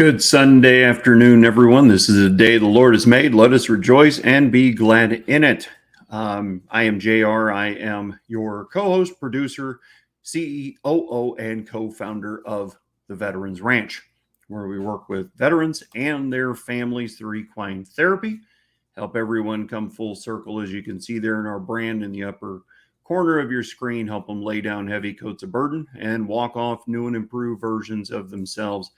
Good Sunday afternoon, everyone. This is the day the Lord has made. Let us rejoice and be glad in it. I am JR. I am your co host, producer, CEO, and co founder of the Veterans Ranch, where we work with veterans and their families through equine therapy. Help everyone come full circle, as you can see there in our brand in the upper corner of your screen. Help them lay down heavy coats of burden and walk off new and improved versions of themselves.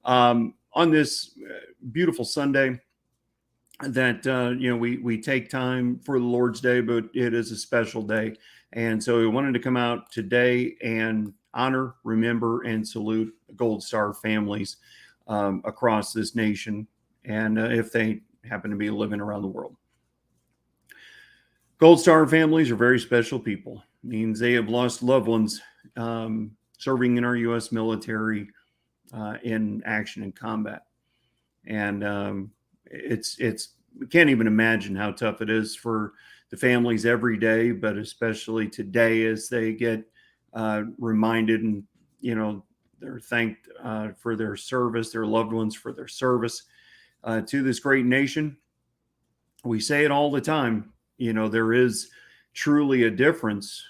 On this beautiful Sunday that we take time for the Lord's Day, but it is a special day, and so we wanted to come out today and honor, remember, and salute Gold Star families across this nation, and if they happen to be living around the world. Gold Star families are very special people. It means they have lost loved ones serving in our U.S. military in action and combat. And it's we can't even imagine how tough it is for the families every day, but especially today as they get reminded and they're thanked for their service, their loved ones for their service to this great nation. We say it all the time. There is truly a difference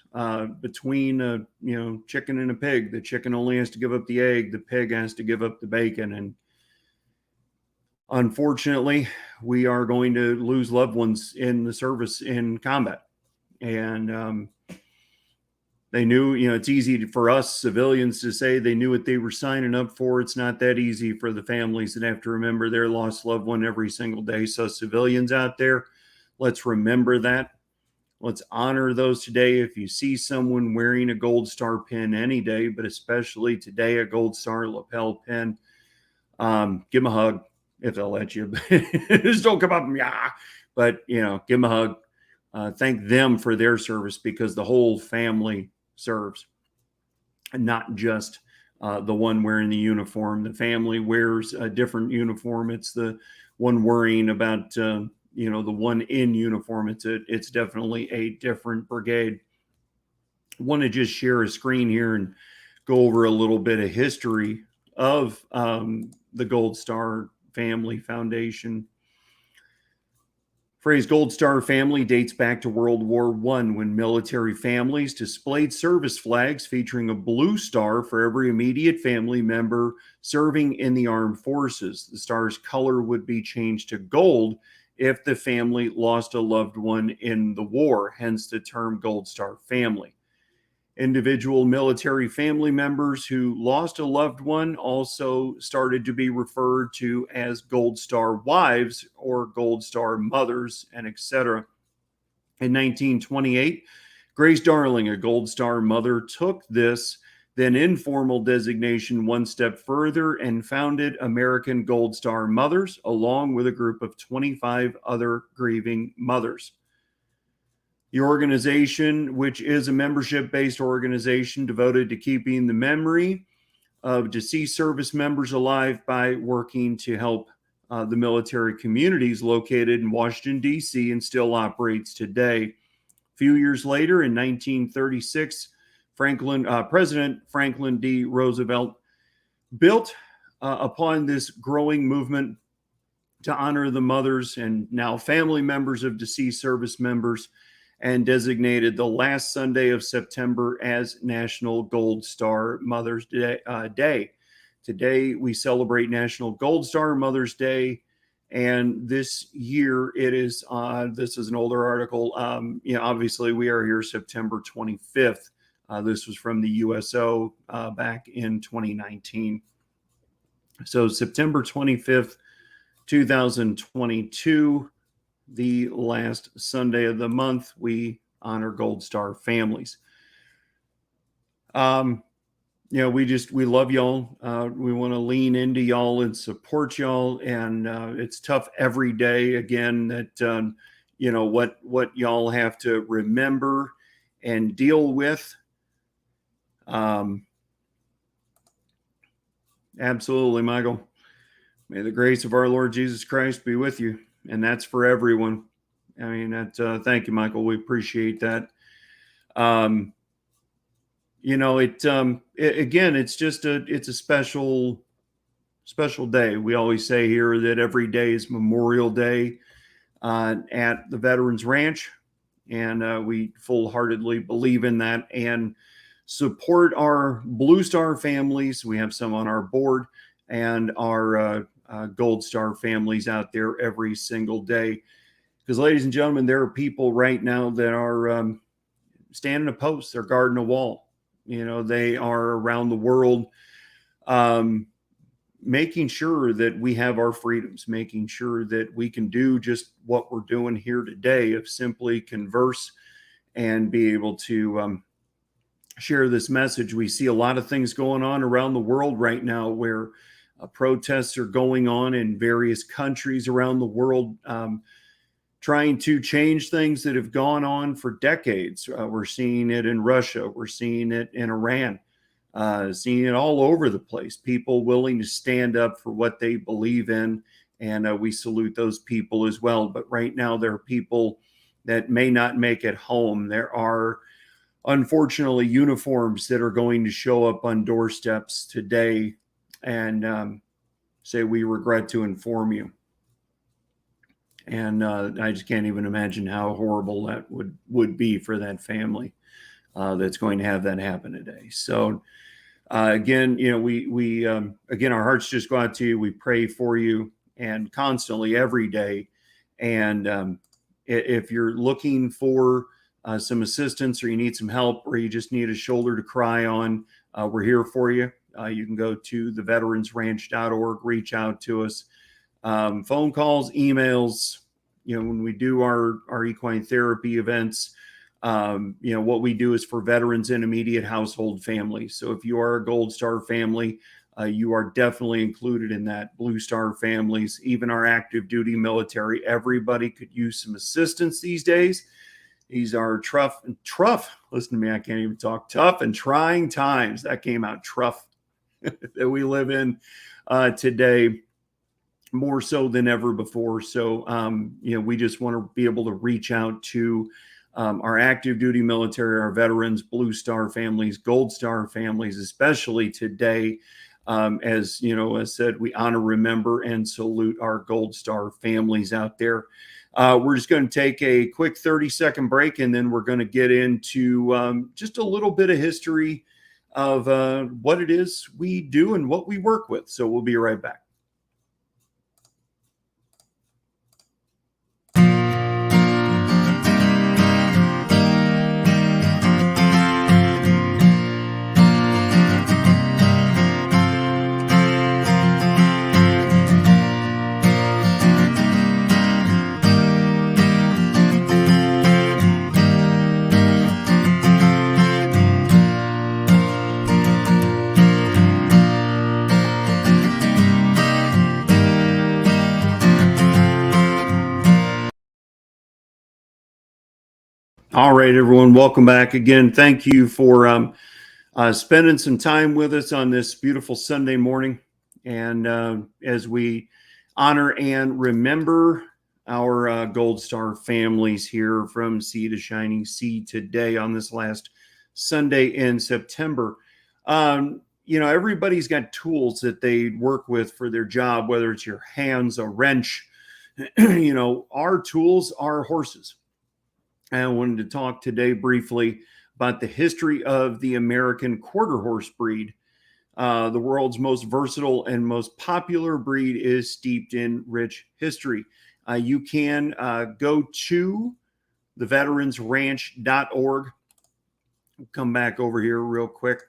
between a chicken and a pig. The chicken only has to give up the egg, the pig has to give up the bacon. And unfortunately, we are going to lose loved ones in the service in combat. And they knew, it's easy for us civilians to say they knew what they were signing up for. It's not that easy for the families that have to remember their lost loved one every single day. So civilians out there, let's remember that. Let's honor those today. If you see someone wearing a Gold Star pin any day, but especially today, a Gold Star lapel pin, give them a hug if they'll let you. Just don't come up and but give them a hug. Thank them for their service, because the whole family serves, and not just the one wearing the uniform. The family wears a different uniform. It's the one worrying about the one in uniform. It's definitely a different brigade. I want to just share a screen here and go over a little bit of history of the Gold Star Family Foundation. Phrase Gold Star Family dates back to World War I, when military families displayed service flags featuring a blue star for every immediate family member serving in the armed forces. The star's color would be changed to gold if the family lost a loved one in the war, hence the term Gold Star Family. Individual military family members who lost a loved one also started to be referred to as Gold Star wives or Gold Star mothers, and etc. In 1928, Grace Darling, a Gold Star mother, took this then informal designation one step further and founded American Gold Star Mothers, along with a group of 25 other grieving mothers. The organization, which is a membership-based organization devoted to keeping the memory of deceased service members alive by working to help the military communities located in Washington, D.C., and still operates today. A few years later, in 1936, President Franklin D. Roosevelt built upon this growing movement to honor the mothers and now family members of deceased service members, and designated the last Sunday of September as National Gold Star Mother's Day. Today, we celebrate National Gold Star Mother's Day, and this year it is, this is an older article, obviously we are here September 25th. This was from the USO back in 2019. So September 25th, 2022, the last Sunday of the month, we honor Gold Star families. We love y'all. We want to lean into y'all and support y'all. And it's tough every day, again, that, what y'all have to remember and deal with. Absolutely, Michael. May the grace of our Lord Jesus Christ be with you. And that's for everyone. I mean, thank you, Michael. We appreciate that. Again, it's just it's a special special day. We always say here that every day is Memorial Day at the Veterans Ranch, and we full-heartedly believe in that and support our Blue Star families. We have some on our board, and our Gold Star families out there every single day. Because, ladies and gentlemen, there are people right now that are standing a post, they're guarding a wall. You know, they are around the world making sure that we have our freedoms, making sure that we can do just what we're doing here today of simply converse and be able to share this message. We see a lot of things going on around the world right now where protests are going on in various countries around the world, trying to change things that have gone on for decades. We're seeing it in Russia. We're seeing it in Iran. Seeing it all over the place, people willing to stand up for what they believe in, and we salute those people as well. But right now, there are people that may not make it home. There are, unfortunately, uniforms that are going to show up on doorsteps today and say, "We regret to inform you." And I just can't even imagine how horrible that would be for that family that's going to have that happen today. So again, you know, we again, our hearts just go out to you. We pray for you and constantly every day. And if you're looking for some assistance or you need some help or you just need a shoulder to cry on, we're here for you. You can go to theveteransranch.org, reach out to us. Phone calls, emails, you know, when we do our equine therapy events, you know, what we do is for veterans and immediate household families. So if you are a Gold Star family, you are definitely included in that. Blue Star families, even our active duty military, everybody could use some assistance these days. These are tough, listen to me, I can't even talk, tough and trying times. That came out, tough, that we live in today, more so than ever before. So, you know, we just want to be able to reach out to our active duty military, our veterans, Blue Star families, Gold Star families, especially today. As you know, as said, we honor, remember, and salute our Gold Star families out there. We're just going to take a quick 30-second break, and then we're going to get into just a little bit of history of what it is we do and what we work with. So we'll be right back. All right, everyone, welcome back again. Thank you for spending some time with us on this beautiful Sunday morning. And as we honor and remember our Gold Star families here from Sea to Shining Sea today on this last Sunday in September. You know, everybody's got tools that they work with for their job, whether it's your hands, a wrench. You know, our tools are horses. I wanted to talk today briefly about the history of the American quarter horse breed. The world's most versatile and most popular breed is steeped in rich history. You can go to theveteransranch.org. Come back over here real quick.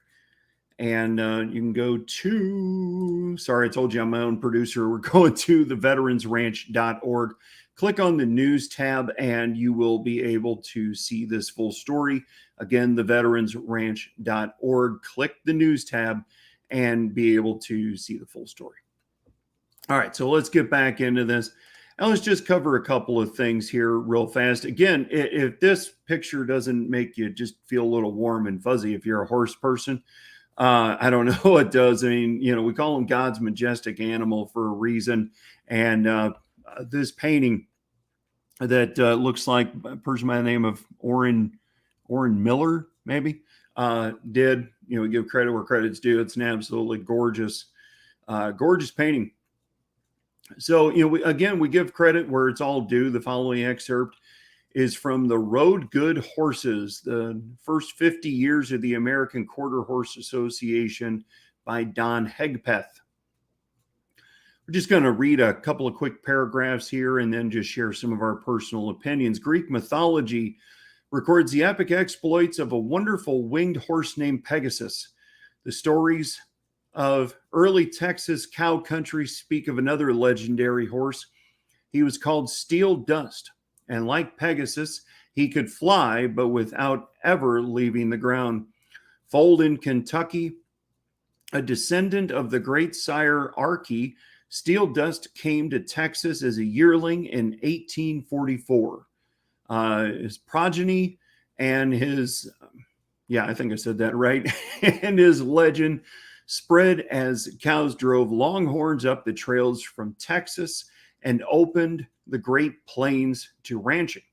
And you can go to, sorry, I told you I'm my own producer. We're going to theveteransranch.org. Click on the news tab and you will be able to see this full story. Again, theveteransranch.org. Click the news tab and be able to see the full story. All right, so let's get back into this. And let's just cover a couple of things here real fast. Again, if this picture doesn't make you just feel a little warm and fuzzy, if you're a horse person, I don't know what does. I mean, you know, we call them God's majestic animal for a reason. And this painting that looks like a person by the name of Orrin Miller, maybe, did, you know, give credit where credit's due. It's an absolutely gorgeous Gorgeous painting. So, we give credit where it's all due. The following excerpt is from The Road Good Horses, the first 50 years of the American Quarter Horse Association by Don Hegpeth. We're just going to read a couple of quick paragraphs here and then just share some of our personal opinions. Greek mythology records the epic exploits of a wonderful winged horse named Pegasus. The stories of early Texas cow country speak of another legendary horse. He was called Steel Dust, and like Pegasus, he could fly, but without ever leaving the ground. Foaled in Kentucky, a descendant of the great sire Archie, Steel Dust came to Texas as a yearling in 1844. His progeny and his, I think I said that right, and his legend spread as cows drove longhorns up the trails from Texas and opened the Great Plains to ranching.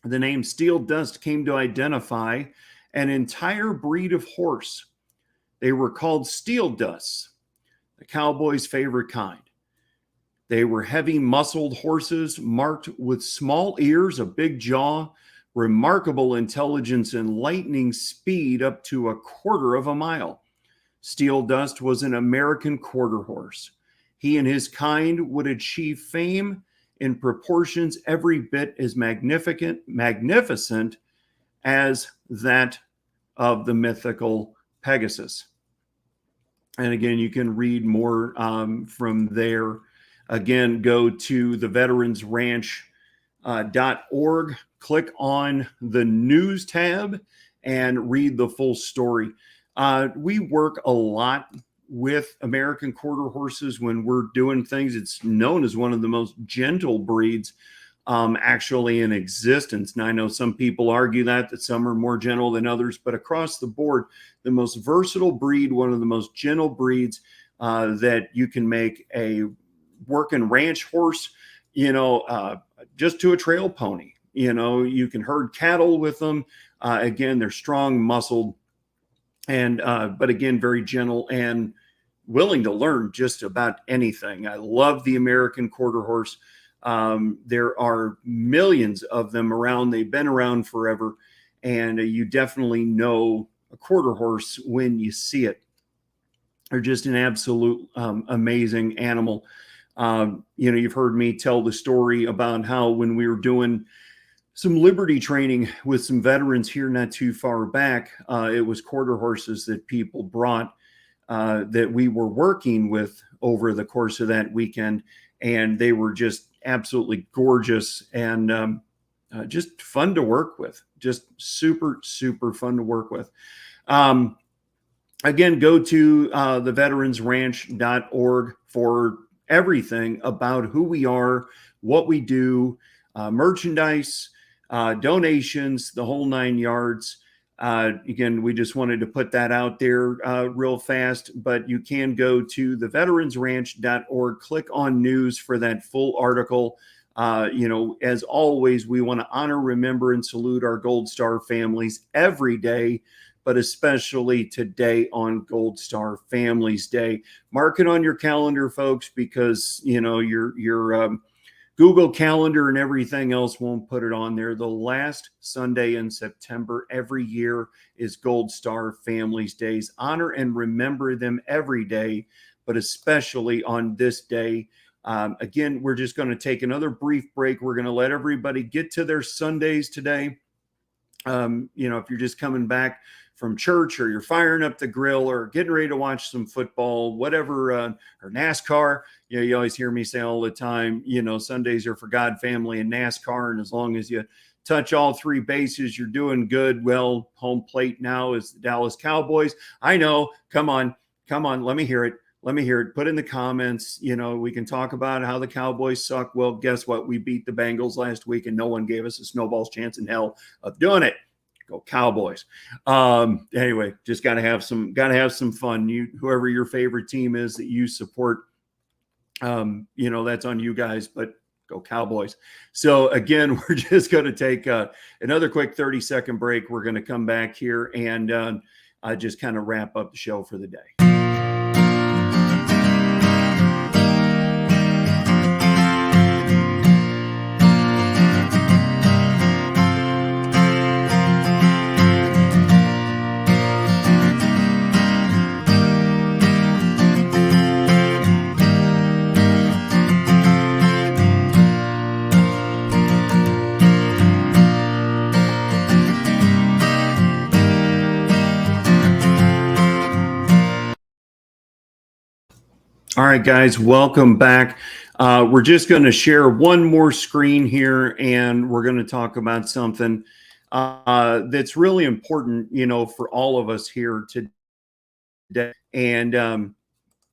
The name Steel Dust came to identify an entire breed of horse. They were called Steel Dusts, the cowboy's favorite kind. They were heavy muscled horses marked with small ears, a big jaw, remarkable intelligence, and lightning speed up to 1/4 mile. Steel Dust was an American quarter horse. He and his kind would achieve fame in proportions every bit as magnificent as that of the mythical Pegasus. And again, you can read more from there. Again, go to theveteransranch.org, click on the news tab, and read the full story. We work a lot with American quarter horses when we're doing things. It's known as one of the most gentle breeds actually in existence. And I know some people argue that some are more gentle than others, but across the board, the most versatile breed, one of the most gentle breeds that you can make a working ranch horse, just to a trail pony. You can herd cattle with them. Again, they're strong, muscled, and but again, very gentle and willing to learn just about anything. I love the American quarter horse. There are millions of them around. They've been around forever, and you definitely know a quarter horse when you see it. They're just an absolute amazing animal. You've heard me tell the story about how when we were doing some liberty training with some veterans here not too far back, it was quarter horses that people brought that we were working with over the course of that weekend. And they were just absolutely gorgeous and just fun to work with. Just super, super fun to work with. Again, go to theveteransranch.org for everything about who we are, what we do, merchandise, donations, the whole 9 yards. Again, we just wanted to put that out there real fast, but you can go to theveteransranch.org, click on news for that full article. As always, we want to honor, remember, and salute our Gold Star families every day, but especially today on Gold Star Families Day. Mark it on your calendar, folks, because, your Google Calendar and everything else won't put it on there. The last Sunday in September every year is Gold Star Families Days. Honor and remember them every day, but especially on this day. Again, we're just going to take another brief break. We're going to let everybody get to their Sundays today. If you're just coming back from church, or you're firing up the grill, or getting ready to watch some football, whatever, or NASCAR. You always hear me say all the time, Sundays are for God, family, and NASCAR. And as long as you touch all three bases, you're doing good. Well, home plate now is the Dallas Cowboys. I know. Come on. Let me hear it. Put in the comments. We can talk about how the Cowboys suck. Well, guess what? We beat the Bengals last week, and no one gave us a snowball's chance in hell of doing it. Go Cowboys. Anyway, just gotta have some fun. Whoever your favorite team is that you support, that's on you guys, but go Cowboys. So again, we're just going to take another quick 30-second break. We're going to come back here and just kind of wrap up the show for the day. All right, guys, welcome back. We're just going to share one more screen here, and we're going to talk about something that's really important, for all of us here today. And,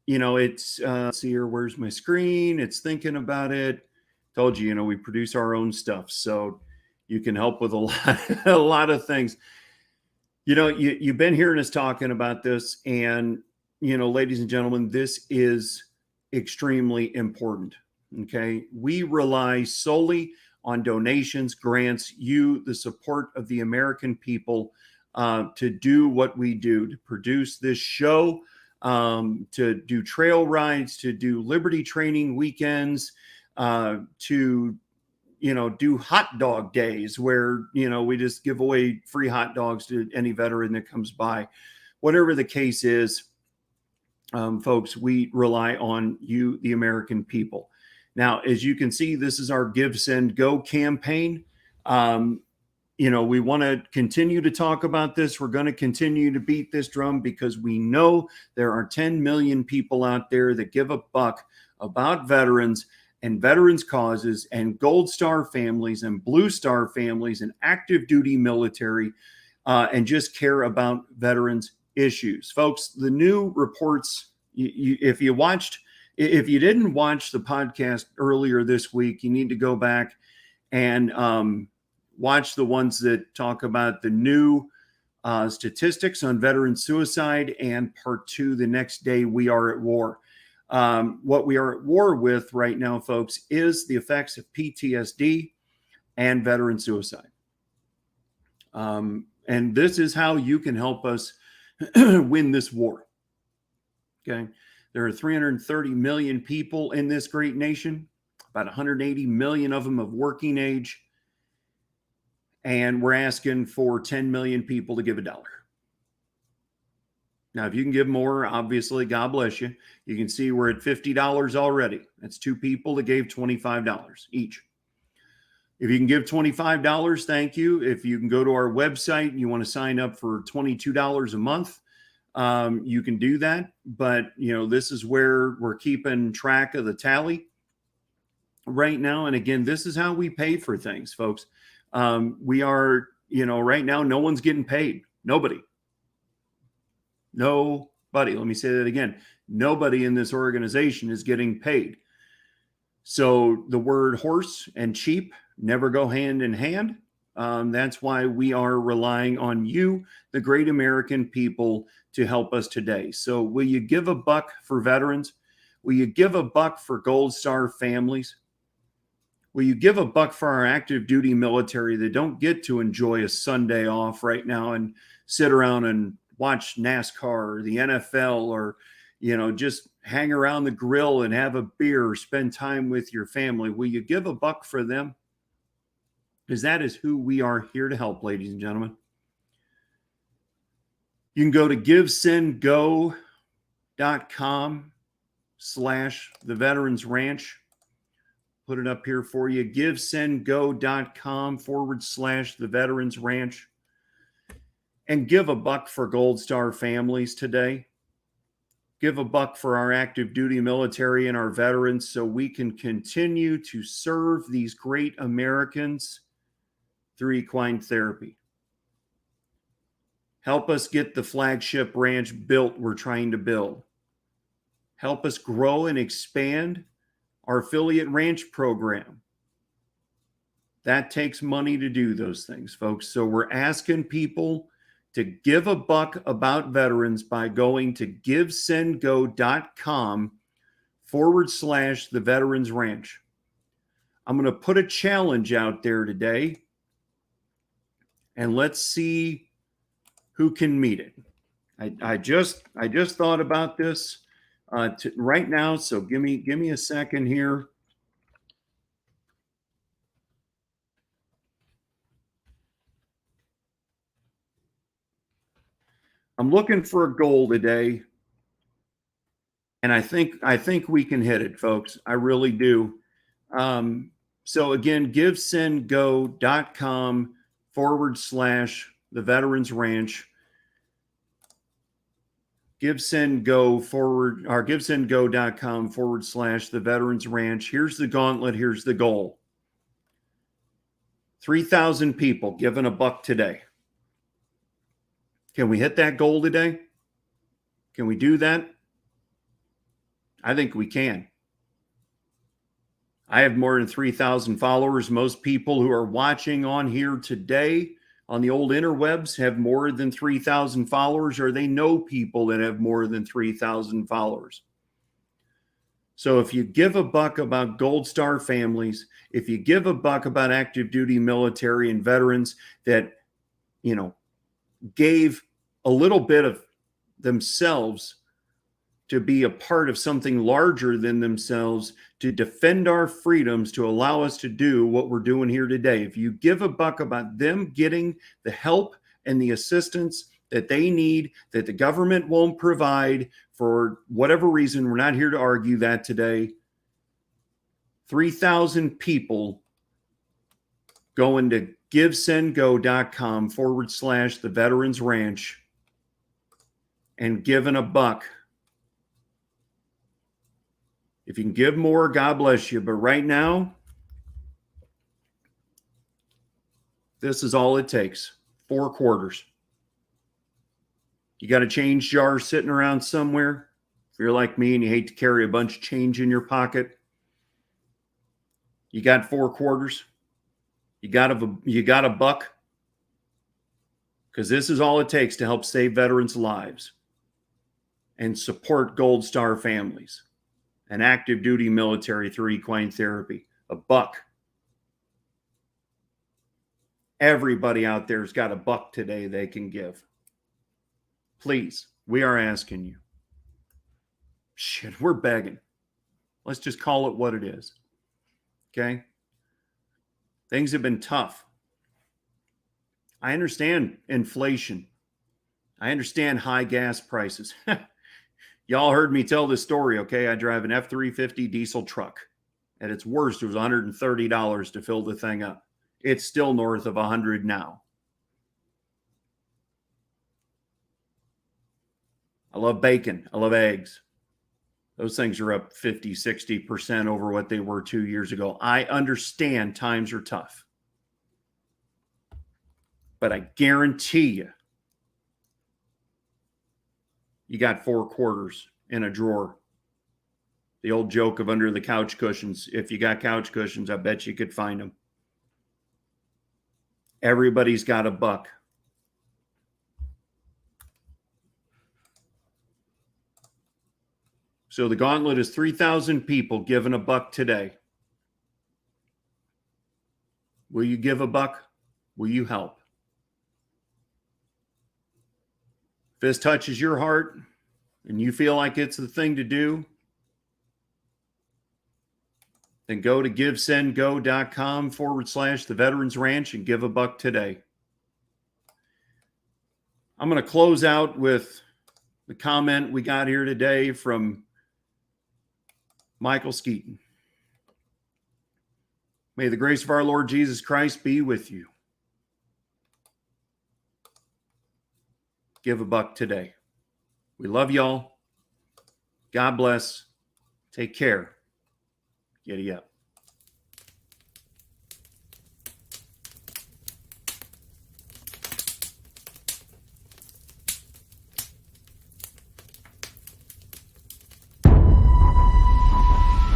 it's, let's see here, where's my screen? It's thinking about it. Told you, we produce our own stuff, so you can help with a lot of things. You've been hearing us talking about this, and ladies and gentlemen, this is extremely important. Okay. We rely solely on donations, grants, the support of the American people to do what we do, to produce this show, to do trail rides, to do Liberty training weekends, to do hot dog days where, we just give away free hot dogs to any veteran that comes by. Whatever the case is, folks, we rely on you, the American people. Now, as you can see, this is our Give, Send, Go campaign. We want to continue to talk about this. We're going to continue to beat this drum because we know there are 10 million people out there that give a buck about veterans and veterans causes and Gold Star families and Blue Star families and active duty military and just care about veterans issues. Folks, the new reports, if you didn't watch the podcast earlier this week, you need to go back and watch the ones that talk about the new statistics on veteran suicide and part 2, the next day we are at war. What we are at war with right now, folks, is the effects of PTSD and veteran suicide. And this is how you can help us win this war. Okay. There are 330 million people in this great nation, about 180 million of them of working age. And we're asking for 10 million people to give $1. Now, if you can give more, obviously, God bless you. You can see we're at $50 already. That's 2 people that gave $25 each. If you can give $25, thank you. If you can go to our website and you want to sign up for $22 a month, you can do that. But, this is where we're keeping track of the tally right now. And again, this is how we pay for things, folks. We are, right now, no one's getting paid. Nobody. Let me say that again. Nobody in this organization is getting paid. So the word horse and cheap never go hand in hand. That's why we are relying on you, the great American people, to help us today. So will you give a buck for veterans? Will you give a buck for Gold Star families? Will you give a buck for our active duty military that don't get to enjoy a Sunday off right now and sit around and watch NASCAR or the NFL or, just hang around the grill and have a beer or spend time with your family? Will you give a buck for them? Because that is who we are here to help, ladies and gentlemen. You can go to givesendgo.com/the Veterans Ranch. Put it up here for you. givesendgo.com/the Veterans Ranch. And give a buck for Gold Star families today. Give a buck for our active duty military and our veterans so we can continue to serve these great Americans through equine therapy. Help us get the flagship ranch built we're trying to build. Help us grow and expand our affiliate ranch program. That takes money to do those things, folks. So we're asking people to give a buck about veterans by going to givesendgo.com/the Veterans Ranch. I'm going to put a challenge out there today, and let's see who can meet it. I just thought about this right now, so give me a second here. I'm looking for a goal today, and I think we can hit it, folks. I really do. So again, givesendgo.com/the Veterans Ranch. GiveSendGo.com/the Veterans Ranch. Here's the gauntlet. Here's the goal. 3,000 people giving $1 today. Can we hit that goal today? Can we do that? I think we can. I have more than 3,000 followers. Most people who are watching on here today on the old interwebs have more than 3,000 followers, or they know people that have more than 3,000 followers. So if you give $1 about Gold Star families, if you give $1 about active duty military and veterans that, gave a little bit of themselves to be a part of something larger than themselves, to defend our freedoms, to allow us to do what we're doing here today. If you give $1 about them getting the help and the assistance that they need, that the government won't provide for whatever reason, we're not here to argue that today. 3,000 people going to GiveSendGo.com/the Veterans Ranch and giving $1. If you can give more, God bless you. But right now, this is all it takes. 4 quarters. You got a change jar sitting around somewhere. If you're like me and you hate to carry a bunch of change in your pocket, you got 4 quarters. You got $1. Because this is all it takes to help save veterans' lives and support Gold Star families and active duty military through equine therapy. $1. Everybody out there's got $1 today they can give. Please, we are asking you. Shit, we're begging. Let's just call it what it is. Okay? Things have been tough. I understand inflation. I understand high gas prices. Y'all heard me tell this story, okay? I drive an F-350 diesel truck. At its worst, it was $130 to fill the thing up. It's still north of $100 now. I love bacon. I love eggs. Those things are up 50, 60% over what they were 2 years ago. I understand times are tough. But I guarantee you, you got 4 quarters in a drawer. The old joke of under the couch cushions. If you got couch cushions, I bet you could find them. Everybody's got $1. So the gauntlet is 3,000 people giving $1 today. Will you give $1? Will you help? If this touches your heart and you feel like it's the thing to do, then go to GiveSendGo.com/the Veterans Ranch and give $1 today. I'm going to close out with the comment we got here today from Michael Skeeton. May the grace of our Lord Jesus Christ be with you. Give $1 today. We love y'all. God bless. Take care. Giddy up.